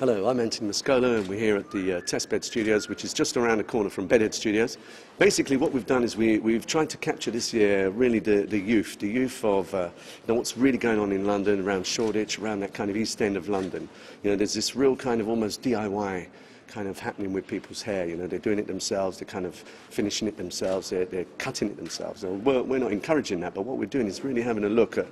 Hello, I'm Anthony Mascola and we're here at the Testbed Studios, which is just around the corner from Bedhead Studios. Basically what we've done is we've tried to capture this year really the youth of what's really going on in London, around Shoreditch, around that kind of East End of London. You know, there's this real kind of almost DIY kind of happening with people's hair. You know, they're doing it themselves, they're kind of finishing it themselves, they're cutting it themselves. And we're not encouraging that, but what we're doing is really having a look at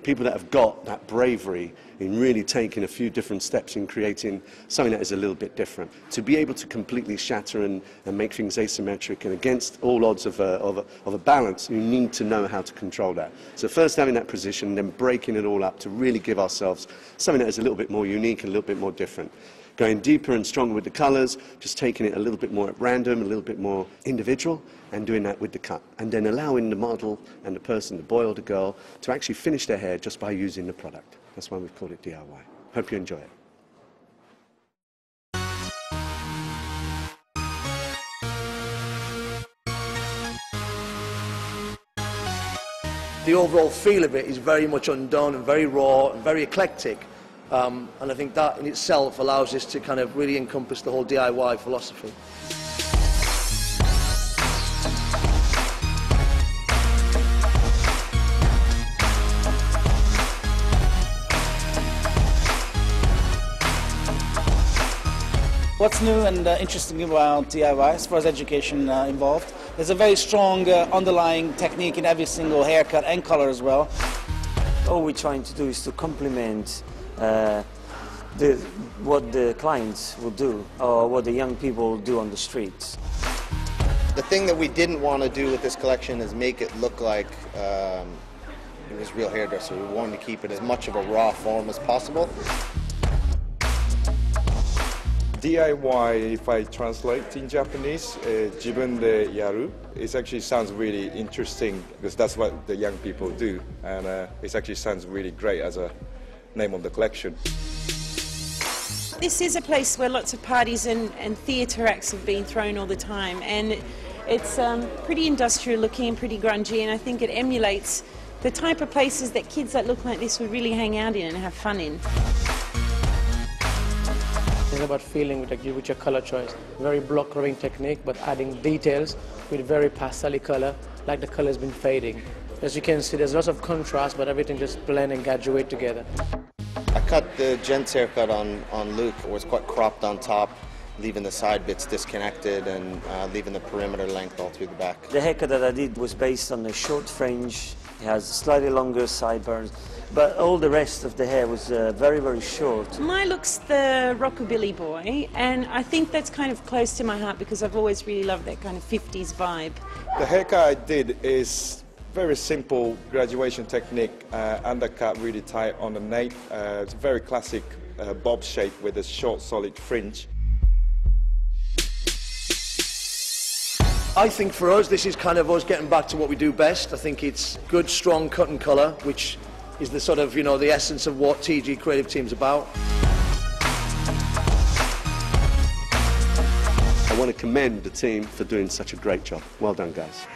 people that have got that bravery in really taking a few different steps in creating something that is a little bit different. To be able to completely shatter and make things asymmetric and against all odds of a balance, you need to know how to control that. So first having that position, then breaking it all up to really give ourselves something that is a little bit more unique and a little bit more different. Going deeper and stronger with the colours, just taking it a little bit more at random, a little bit more individual, and doing that with the cut. And then allowing the model and the person, the boy or the girl, to actually finish their hair just by using the product. That's why we've called it DIY. Hope you enjoy it. The overall feel of it is very much undone and very raw and very eclectic. And I think that in itself allows us to kind of really encompass the whole DIY philosophy. What's new and interesting about DIY as far as education involved? There's a very strong underlying technique in every single haircut and color as well. All we're trying to do is to complement what the clients will do or what the young people will do on the streets. The thing that we didn't want to do with this collection is make it look like it was real hairdresser. We wanted to keep it as much of a raw form as possible. DIY, if I translate in Japanese, 自分でやる, it actually sounds really interesting because that's what the young people do, and it actually sounds really great as a name of the collection. This is a place where lots of parties and theatre acts have been thrown all the time, and it's pretty industrial looking and pretty grungy, and I think it emulates the type of places that kids that look like this would really hang out in and have fun in. It's about feeling with your color choice. Very block rubbing technique, but adding details with very pastel color, like the color's been fading. As you can see, there's lots of contrast, but everything just blend and graduate together. I cut the gents haircut on Luke. It was quite cropped on top, leaving the side bits disconnected and leaving the perimeter length all through the back. The haircut that I did was based on a short fringe. It has slightly longer sideburns, but all the rest of the hair was very, very short. My look's the rockabilly boy, and I think that's kind of close to my heart because I've always really loved that kind of 50s vibe. The haircut I did is very simple graduation technique, undercut really tight on the nape. It's a very classic bob shape with a short solid fringe. I think for us, this is kind of us getting back to what we do best. I think it's good, strong cut and colour, which is the sort of, the essence of what Tigi Creative Team's about. I want to commend the team for doing such a great job. Well done, guys.